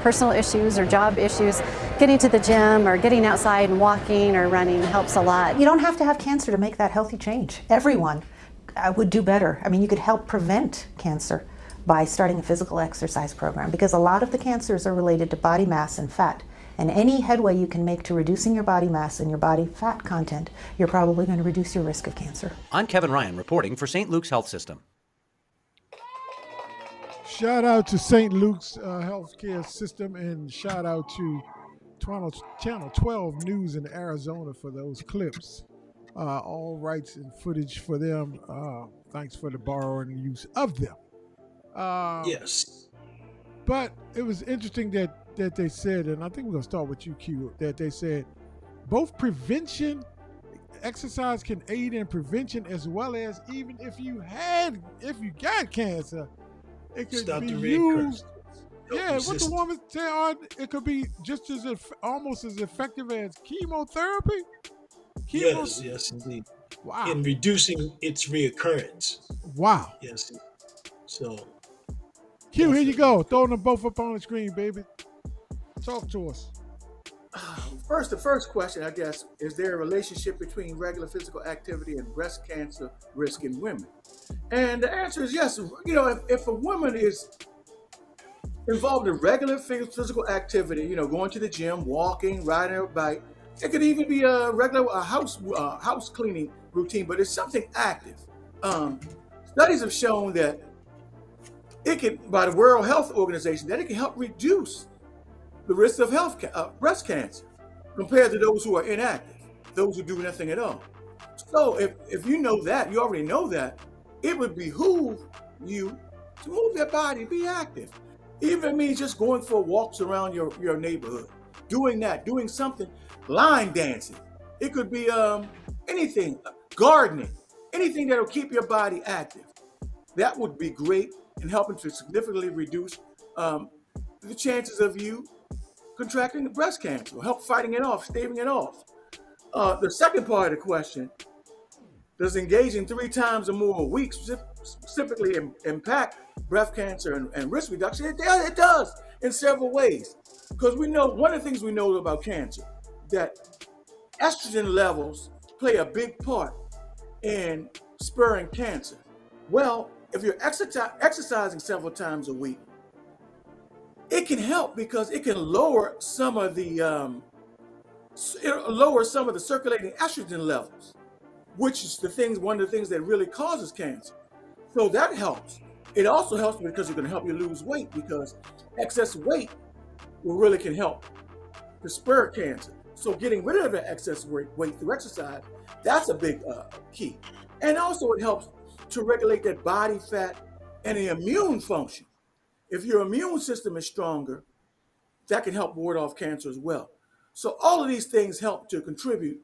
[SPEAKER 16] personal issues or job issues, getting to the gym or getting outside and walking or running helps a lot.
[SPEAKER 17] You don't have to have cancer to make that healthy change. Everyone would do better. I mean, you could help prevent cancer by starting a physical exercise program, because a lot of the cancers are related to body mass and fat. And any headway you can make to reducing your body mass and your body fat content, you're probably going to reduce your risk of cancer.
[SPEAKER 15] I'm Kevin Ryan reporting for St. Luke's Health System.
[SPEAKER 3] Shout out to St. Luke's Healthcare System, and shout out to Channel 12 News in Arizona for those clips. All rights and footage for them. Thanks for the borrowing and use of them.
[SPEAKER 2] Yes.
[SPEAKER 3] But it was interesting that they said, and I think we're going to start with you, Q, that they said both exercise can aid in prevention, as well as even if you got cancer, it could
[SPEAKER 2] Stop
[SPEAKER 3] be
[SPEAKER 2] the
[SPEAKER 3] used.
[SPEAKER 2] recurrence.
[SPEAKER 3] Yeah, what the woman said, it could be just as almost as effective as chemotherapy.
[SPEAKER 2] Yes, indeed.
[SPEAKER 3] Wow.
[SPEAKER 2] In reducing its reoccurrence.
[SPEAKER 3] Wow.
[SPEAKER 2] Yes. So.
[SPEAKER 3] Q, here you go. Throwing them both up on the screen, baby. Talk to us.
[SPEAKER 1] The first question, I guess, is there a relationship between regular physical activity and breast cancer risk in women? And the answer is yes. You know, if a woman is involved in regular physical activity, you know, going to the gym, walking, riding her bike, it could even be a regular house cleaning routine, but it's something active. Studies have shown that it can, by the World Health Organization, that it can help reduce the risk of breast cancer compared to those who are inactive, those who do nothing at all. So if you know that, you already know that, it would behoove you to move your body, be active. Even means just going for walks around your neighborhood, doing something, line dancing. It could be anything, gardening, anything that'll keep your body active. That would be great in helping to significantly reduce the chances of you contracting breast cancer, help fighting it off, staving it off. The second part of the question, does engaging 3 times or more a week specifically impact breast cancer and risk reduction? It does in several ways. Because we know, one of the things we know about cancer, that estrogen levels play a big part in spurring cancer. Well, if you're exercising several times a week, it can help because it can lower some of the circulating estrogen levels, which is one of the things that really causes cancer. So that helps. It also helps because it's going to help you lose weight, because excess weight really can help to spur cancer. So getting rid of the excess weight through exercise, that's a big key. And also it helps to regulate that body fat and the immune function. If your immune system is stronger, that can help ward off cancer as well. So all of these things help to contribute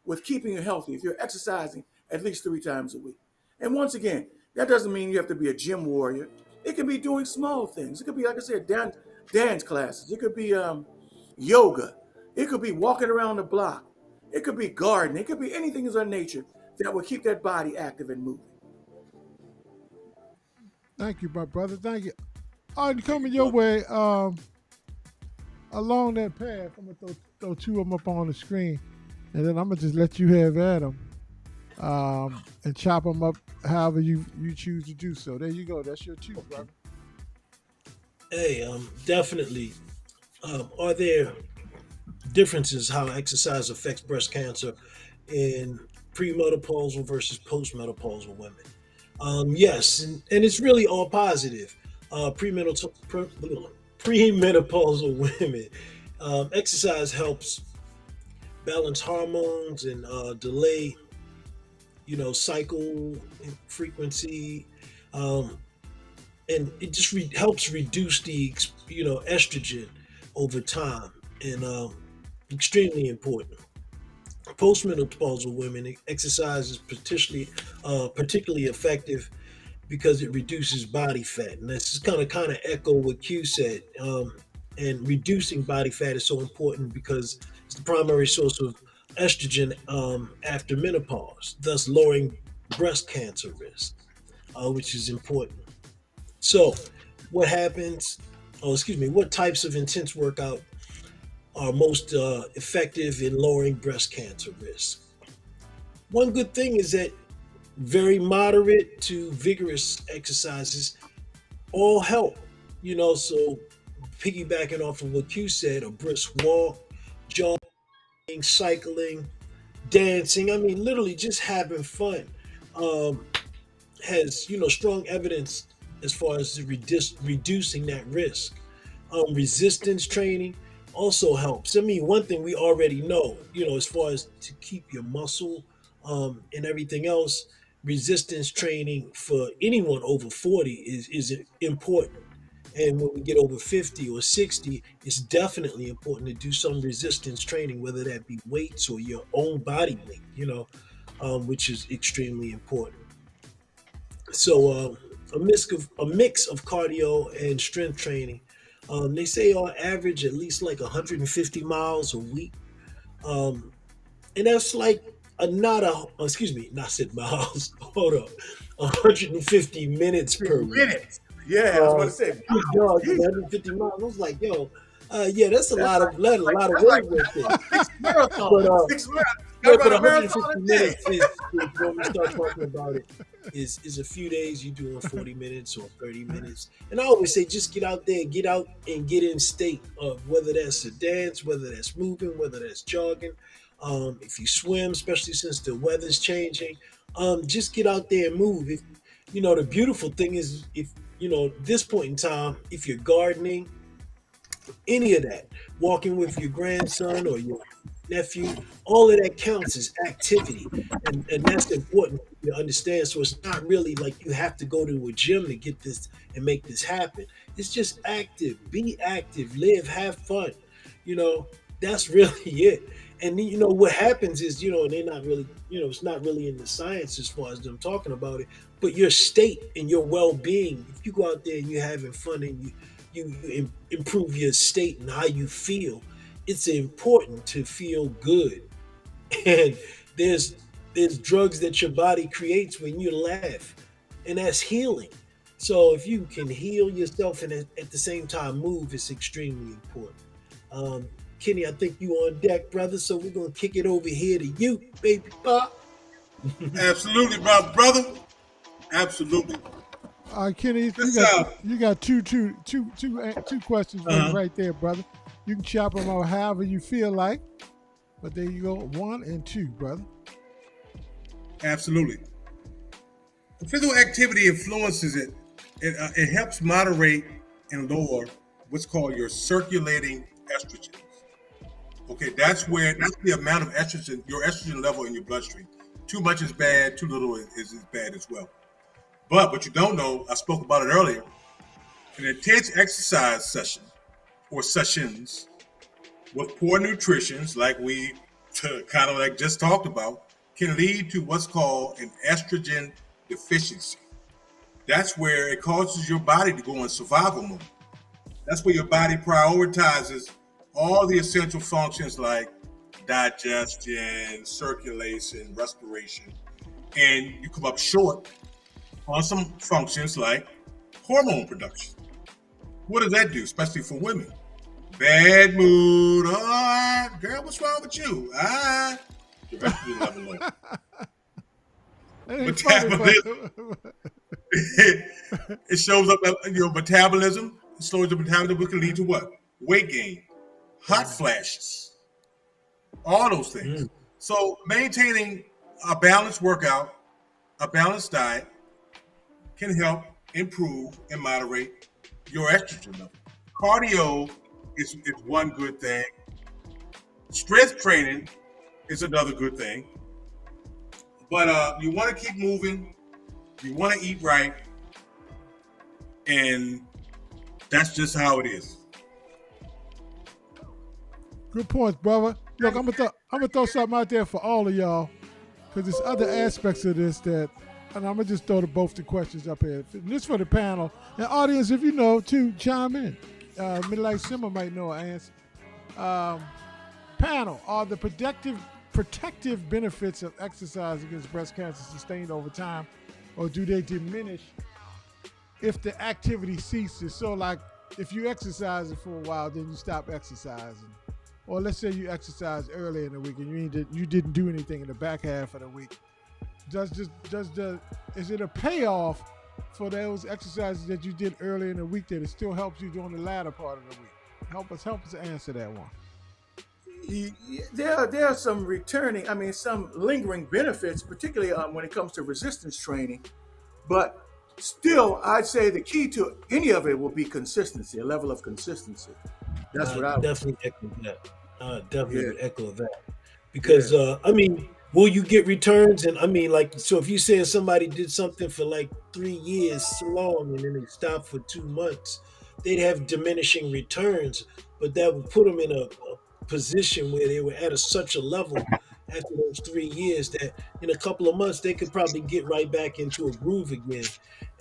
[SPEAKER 1] with keeping you healthy if you're exercising at least 3 times a week. And once again, that doesn't mean you have to be a gym warrior. It can be doing small things. It could be, like I said, dance classes. It could be yoga. It could be walking around the block. It could be gardening. It could be anything of that nature that will keep that body active and moving.
[SPEAKER 3] Thank you, my brother. Thank you. All right, coming your way, along that path, I'm going to throw 2 of them up on the screen, and then I'm going to just let you have at them and chop them up however you choose to do so. There you go. That's your 2, brother.
[SPEAKER 2] Hey, definitely. Are there differences how exercise affects breast cancer in premenopausal versus postmenopausal women? Yes, and it's really all positive. Premenopausal women, exercise helps balance hormones and delay, cycle frequency, and it just helps reduce the, estrogen over time, and extremely important. Postmenopausal women, exercise is particularly effective because it reduces body fat, and this is kind of echo what Q said. And reducing body fat is so important because it's the primary source of estrogen after menopause, thus lowering breast cancer risk, which is important. So, what types of intense workout are most effective in lowering breast cancer risk? One good thing is that very moderate to vigorous exercises all help. So piggybacking off of what you said, a brisk walk, jogging, cycling, dancing. I mean, literally just having fun has strong evidence as far as reducing that risk. Resistance training also helps. I mean, one thing we already know, as far as to keep your muscle and everything else, resistance training for anyone over 40 is important. And when we get over 50 or 60, it's definitely important to do some resistance training, whether that be weights or your own body weight, which is extremely important. So a mix of cardio and strength training. They say on average at least like 150 miles a week. And that's like not said miles. Hold up. 150 minutes per week.
[SPEAKER 1] Yeah, I was going to say.
[SPEAKER 2] 150 miles. I was like, that's a lot of weight right there. But 150 minutes is when we start talking about it. Is a few days you doing 40 minutes or 30 minutes. And I always say just get out there, get out and get in state of whether that's a dance, whether that's moving, whether that's jogging. If you swim, especially since the weather's changing, just get out there and move. If the beautiful thing is if this point in time, if you're gardening, any of that, walking with your grandson or your nephew, all of that counts as activity, and that's important to understand. So it's not really like you have to go to a gym to get this and make this happen. It's just active. Be active, live, have fun. That's really it. And what happens is they're not really it's not really in the science as far as them talking about it, but your state and your well-being, if you go out there and you're having fun and you improve your state and how you feel, it's important to feel good. And there's drugs that your body creates when you laugh, and that's healing. So if you can heal yourself and at the same time move, it's extremely important. Kenny, I think you on deck, brother, so we're going to kick it over here to you, baby pop.
[SPEAKER 4] Absolutely, brother. Absolutely.
[SPEAKER 3] Kenny, you got two questions right there, brother. You can chop them out however you feel like, but there you go, 1 and 2, brother.
[SPEAKER 4] Absolutely. Physical activity influences it. It helps moderate and lower what's called your circulating estrogens. Okay, that's the amount of estrogen, your estrogen level in your bloodstream. Too much is bad, too little is bad as well. But what you don't know, I spoke about it earlier, an intense exercise session or sessions with poor nutrition, like we kind of like just talked about, can lead to what's called an estrogen deficiency. That's where it causes your body to go in survival mode. That's where your body prioritizes all the essential functions like digestion, circulation, respiration, and you come up short on some functions like hormone production. What does that do, especially for women? Bad mood. Oh, girl, what's wrong with you? Your estrogen level low. Metabolism. It shows up your metabolism. It slows your metabolism, which can lead to what? Weight gain, hot flashes, all those things. So maintaining a balanced workout, a balanced diet can help improve and moderate your estrogen level. Cardio is one good thing. Strength training is another good thing. But you want to keep moving. You want to eat right. And that's just how it is.
[SPEAKER 3] Good points, brother. Look, I'm gonna throw something out there for all of y'all, because there's other aspects of this that, and I'm gonna just throw both the questions up here. This for the panel and audience, if you know, too, chime in. Midlife Simmer might know an answer. Panel: are the protective benefits of exercise against breast cancer sustained over time, or do they diminish if the activity ceases? So, like, if you exercise for a while, then you stop exercising. Or let's say you exercise early in the week and you didn't do anything in the back half of the week. Is it a payoff for those exercises that you did earlier in the week that it still helps you during the latter part of the week? Help us answer that one.
[SPEAKER 1] There are some some lingering benefits, particularly when it comes to resistance training. But still, I'd say the key to any of it will be consistency, a level of consistency. That's what I would
[SPEAKER 2] definitely echo that. Definitely would echo that. Because will you get returns? And so if you say somebody did something for like 3 years so long and then they stopped for 2 months, they'd have diminishing returns, but that would put them in a position where they were at such a level after those 3 years that in a couple of months they could probably get right back into a groove again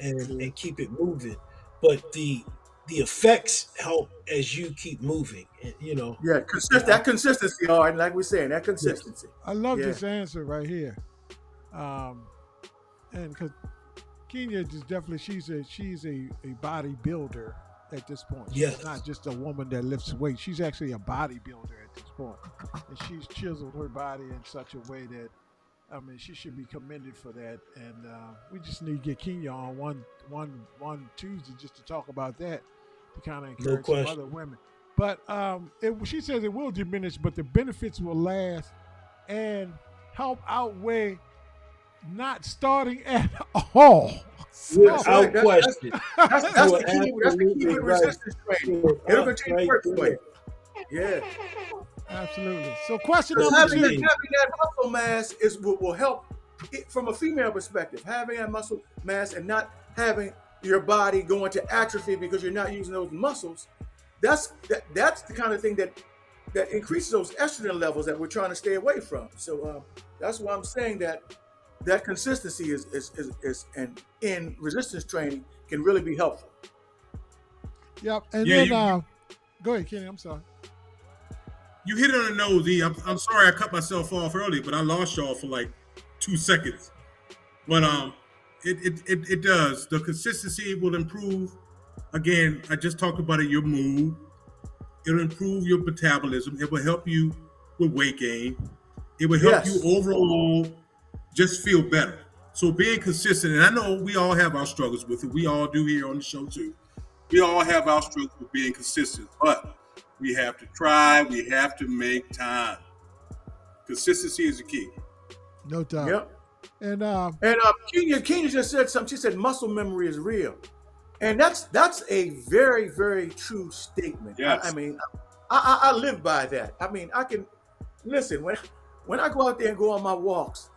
[SPEAKER 2] and keep it moving. But the effects help as you keep moving,
[SPEAKER 1] that consistency, Arden, like we're saying, that consistency.
[SPEAKER 3] I love this answer right here, and because Kenya is definitely she's a bodybuilder at this point.
[SPEAKER 2] Yes.
[SPEAKER 3] She's not just a woman that lifts weight. She's actually a bodybuilder at this point, and she's chiseled her body in such a way that she should be commended for that. And we just need to get Kenya on one Tuesday just to talk about that, to kind of encourage some other women. But she says it will diminish, but the benefits will last and help outweigh not starting at all.
[SPEAKER 2] Without question.
[SPEAKER 1] That's the key. That's the key with resistance training. It'll continue to work for you. Yeah.
[SPEAKER 3] Absolutely. So question number
[SPEAKER 1] having
[SPEAKER 3] 2.
[SPEAKER 1] Having that muscle mass will help from a female perspective. Having that muscle mass and not having your body going to atrophy because you're not using those muscles. That's the kind of thing that increases those estrogen levels that we're trying to stay away from. So that's why I'm saying that consistency is and in resistance training can really be helpful.
[SPEAKER 3] Yep. And then go ahead, Kenny. I'm sorry.
[SPEAKER 4] You hit it on the nose, E. I'm sorry I cut myself off early, but I lost y'all for like 2 seconds. But it does. The consistency will improve. Again, I just talked about it, your mood. It'll improve your metabolism. It will help you with weight gain. It will help you overall just feel better. So being consistent, and I know we all have our struggles with it. We all do here on the show too. We all have our struggles with being consistent, but we have to try. We have to make time. Consistency is the key.
[SPEAKER 3] No doubt.
[SPEAKER 1] Yep.
[SPEAKER 3] And
[SPEAKER 1] Kenya just said something. She said muscle memory is real, and that's a very, very true statement.
[SPEAKER 4] Yes.
[SPEAKER 1] I live by that. I can listen when I go out there and go on my walks.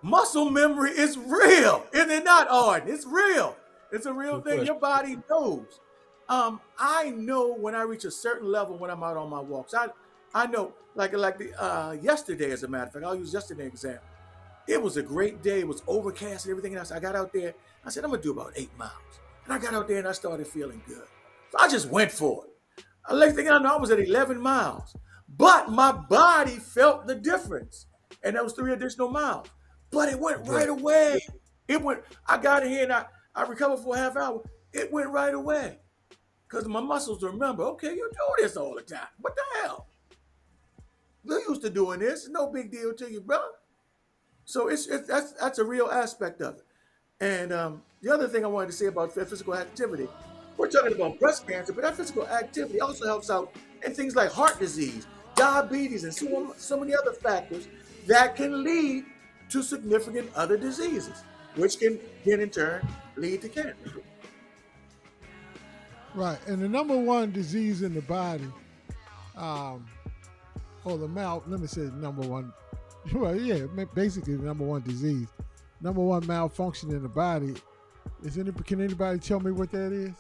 [SPEAKER 1] Muscle memory is real, is it not, Arden? It's real. It's a real thing. Your body knows. I know when I reach a certain level when I'm out on my walks. I know, like yesterday, as a matter of fact, I'll use yesterday's example. It was a great day. It was overcast and everything else. I got out there. I said, I'm going to do about 8 miles. And I got out there and I started feeling good. So I just went for it. The next thing I know, I was at 11 miles. But my body felt the difference. And that was 3 additional miles. But it went right away. I got in here and I recovered for a half hour. It went right away. Because my muscles remember, okay, you do this all the time. What the hell? We're used to doing this. It's no big deal to you, bro. So that's a real aspect of it. And the other thing I wanted to say about physical activity, we're talking about breast cancer, but that physical activity also helps out in things like heart disease, diabetes, and so many other factors that can lead to significant other diseases, which can in turn lead to cancer.
[SPEAKER 3] Right, and the number one disease in the body, or the mouth. Let me say number one. Well, yeah, basically the number one disease, number one malfunction in the body. Can anybody tell me what that is?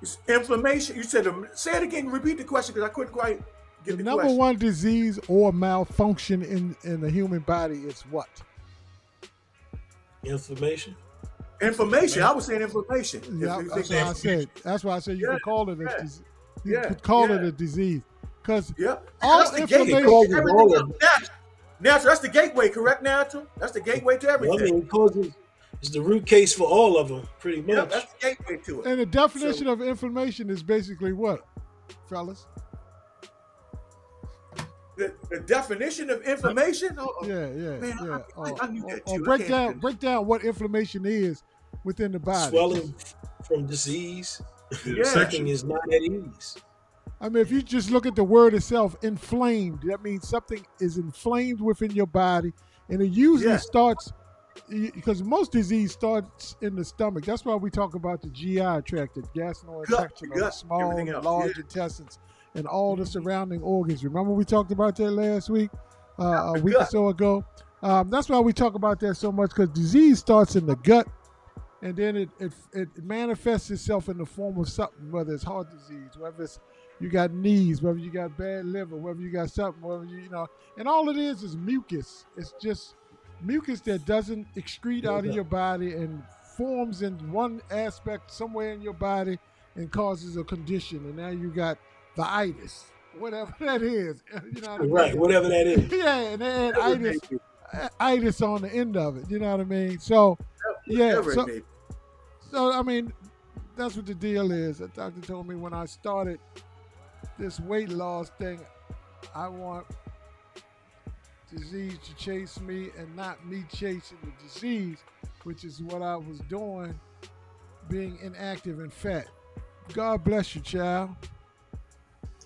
[SPEAKER 1] It's inflammation. You said, say it again. Repeat the question because I couldn't quite get the
[SPEAKER 3] number
[SPEAKER 1] question.
[SPEAKER 3] one disease or malfunction in the human body is what?
[SPEAKER 2] Inflammation.
[SPEAKER 1] Inflammation. I was saying inflammation.
[SPEAKER 3] Yeah, that's why I said. That's why I said you could call it a disease. You could call it a disease because all inflammation.
[SPEAKER 1] Natural. That's the gateway, correct? Natural. That's the gateway to everything.
[SPEAKER 2] It's the root case for all of them, pretty much.
[SPEAKER 1] Yeah, that's the gateway to it.
[SPEAKER 3] And the definition of inflammation is basically what, fellas?
[SPEAKER 1] The definition of inflammation?
[SPEAKER 3] Yeah.
[SPEAKER 1] Man, I knew that too.
[SPEAKER 3] Or break down what inflammation is within the body.
[SPEAKER 2] Swelling from disease.
[SPEAKER 1] Yeah.
[SPEAKER 2] Something is not at ease.
[SPEAKER 3] I mean, if you just look at the word itself, inflamed, that means something is inflamed within your body, and it usually starts, because most disease starts in the stomach. That's why we talk about the GI tract, the gastrointestinal, the small and large intestines, and all the surrounding organs. Remember we talked about that last week, a week or so ago? That's why we talk about that so much, because disease starts in the gut, and then it manifests itself in the form of something, whether it's heart disease, whether it's you got knees, whether you got bad liver, whether you got something, whether you know, and all it is mucus. It's just mucus that doesn't excrete out of your body and forms in one aspect somewhere in your body and causes a condition. And now you got the itis, whatever that is. You know what I mean?
[SPEAKER 2] Right, whatever that is.
[SPEAKER 3] Yeah, and they add itis on the end of it. You know what I mean? So, yeah. So I mean, that's what the deal is. The doctor told me when I started this weight loss thing, I want disease to chase me and not me chasing the disease, which is what I was doing, being inactive and fat. God bless you, child.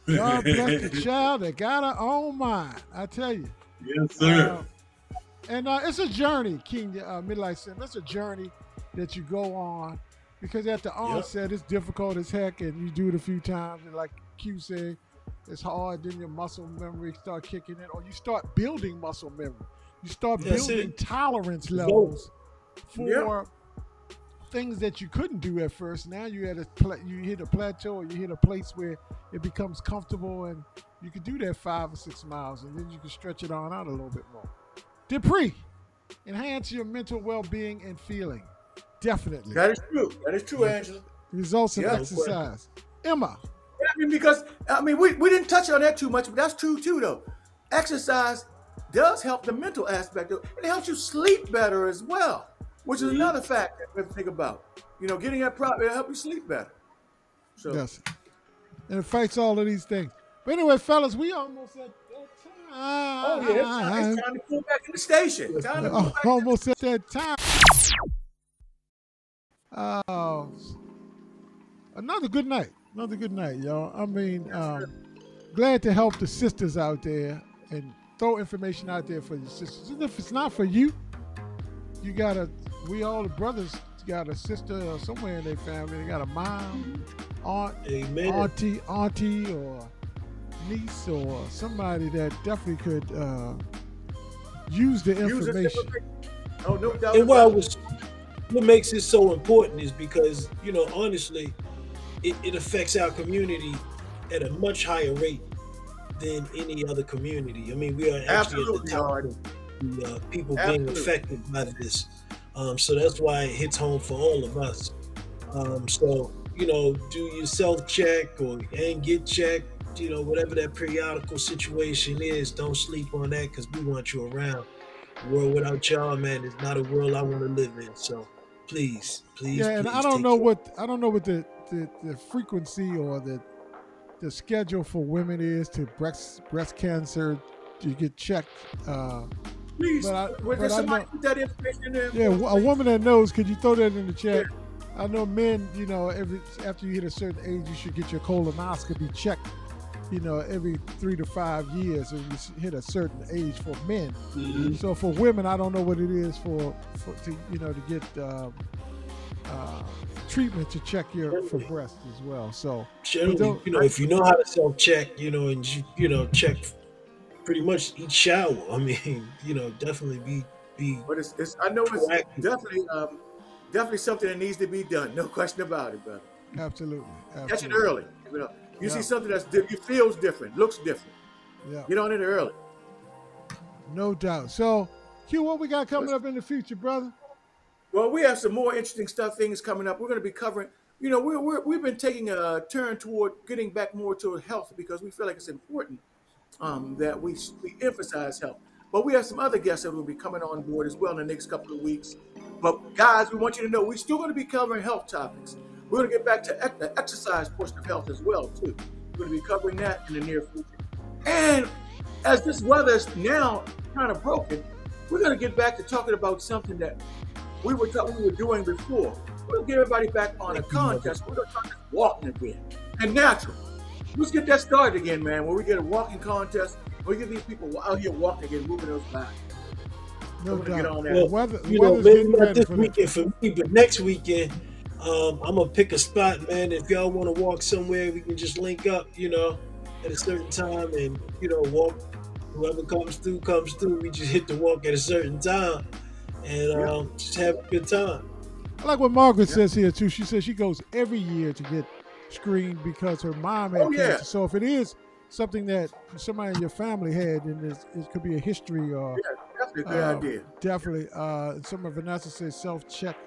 [SPEAKER 3] God bless the child that got her own mind. I tell you.
[SPEAKER 4] Yes, sir.
[SPEAKER 3] And it's a journey, King Midlife Sim. It's a journey that you go on, because at the onset it's difficult as heck, and you do it a few times, and like Q said, it's hard. Then your muscle memory start kicking in, or you start building muscle memory. You start building tolerance levels for things that you couldn't do at first. Now you hit a plateau, or you hit a place where it becomes comfortable, and you can do that 5 or 6 miles, and then you can stretch it on out a little bit more. Dupree, enhance your mental well-being and feeling. Definitely.
[SPEAKER 1] That is true. That is true, Angela.
[SPEAKER 3] Results in exercise. Emma.
[SPEAKER 1] I mean, because we didn't touch on that too much, but that's true too, though. Exercise does help the mental aspect of it. It helps you sleep better as well, which is another factor we have to think about. You know, getting that proper, it'll help you sleep better. So
[SPEAKER 3] yes, and it fights all of these things. But anyway, fellas, we almost at that time.
[SPEAKER 1] It's time to pull back to the station.
[SPEAKER 3] Almost at that time. Another good night. Another good night, y'all. I mean, glad to help the sisters out there and throw information out there for your sisters. And if it's not for you, we all the brothers got a sister somewhere in their family. They got a mom, aunt, auntie, or niece, or somebody that definitely could use the information.
[SPEAKER 1] Oh, no doubt.
[SPEAKER 2] And what makes it so important is because, honestly, it affects our community at a much higher rate than any other community. I mean, we are actually at the top of the people being affected by this. So that's why it hits home for all of us. So, do your self-check and get checked, whatever that periodical situation is, don't sleep on that, because we want you around. The world without y'all, man, is not a world I want to live in. So please.
[SPEAKER 3] Yeah, and I don't know what the frequency or the schedule for women is to breast cancer to get checked.
[SPEAKER 1] Please, would somebody put that information in there?
[SPEAKER 3] Yeah, a woman that knows, could you throw that in the chat? I know men, after you hit a certain age, you should get your colonoscopy checked, every 3 to 5 years, and you hit a certain age for men. Mm-hmm. So for women, I don't know what it is to get treatment to check for breast as well. So
[SPEAKER 2] generally, if you know how to self-check, and you check pretty much each shower. I mean, definitely be.
[SPEAKER 1] But I know it's definitely something that needs to be done. No question about it, brother.
[SPEAKER 3] Absolutely.
[SPEAKER 1] Catch it early. You see something you feels different, looks different.
[SPEAKER 3] Yeah.
[SPEAKER 1] Get on it early.
[SPEAKER 3] No doubt. So, Q, what we got coming up in the future, brother?
[SPEAKER 1] Well, we have some more interesting things coming up. We're going to be covering. We've been taking a turn toward getting back more to health, because we feel like it's important that we emphasize health. But we have some other guests that will be coming on board as well in the next couple of weeks. But guys, we want you to know we're still going to be covering health topics. We're going to get back to the exercise portion of health as well, too. We're going to be covering that in the near future. And as this weather is now kind of broken, we're going to get back to talking about something that we were doing before. We'll get everybody back on a contest. We're gonna start this walking again and natural. Let's get that started again, man. Where we get a walking contest, where we get these people out here walking again, moving those bodies.
[SPEAKER 3] No doubt.
[SPEAKER 1] Get on that.
[SPEAKER 2] Well, maybe not this weekend for me, but next weekend, I'm gonna pick a spot, man. If y'all want to walk somewhere, we can just link up, at a certain time, and walk. Whoever comes through. We just hit the walk at a certain time, and just have a good time.
[SPEAKER 3] I like what Margaret says here too. She says she goes every year to get screened because her mom had cancer. So if it is something that somebody in your family had, then it could be a history or
[SPEAKER 1] that's a good idea.
[SPEAKER 3] Definitely. Some of Vanessa says self-check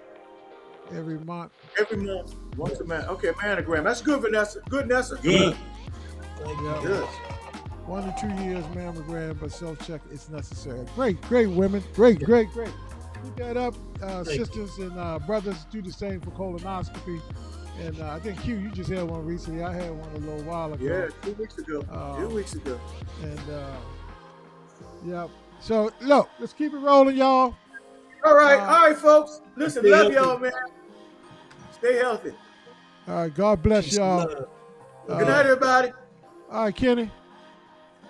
[SPEAKER 3] every month.
[SPEAKER 1] Every month, once a month. Okay, mammogram. That's good, Vanessa. Good, Nessa.
[SPEAKER 2] Good.
[SPEAKER 1] Good.
[SPEAKER 3] 1 to 2 years mammogram, but self-check is necessary. Great women. Great. Keep that up. Sisters and brothers do the same for colonoscopy. And I think, Q, you just had one recently. I had one a little while ago.
[SPEAKER 1] Yeah, 2 weeks ago. 2 weeks ago.
[SPEAKER 3] And, yeah. So, look, let's keep it rolling, y'all.
[SPEAKER 1] All right, folks. Listen, love y'all, man. Stay healthy.
[SPEAKER 3] All right, God bless y'all.
[SPEAKER 1] Good night, everybody.
[SPEAKER 3] All right, Kenny.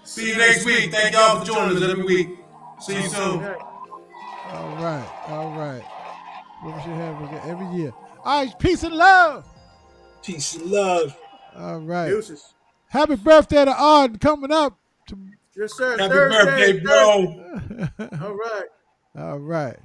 [SPEAKER 4] See you next week. Thank y'all for joining us every week. See you soon.
[SPEAKER 3] All right. What we should have every year. All right, peace and love.
[SPEAKER 2] Peace and love.
[SPEAKER 3] All right.
[SPEAKER 1] Deuces.
[SPEAKER 3] Happy birthday to Arden coming up.
[SPEAKER 1] Yes, sir.
[SPEAKER 2] Happy
[SPEAKER 1] Thursday,
[SPEAKER 2] birthday, bro.
[SPEAKER 1] All right.
[SPEAKER 3] All right.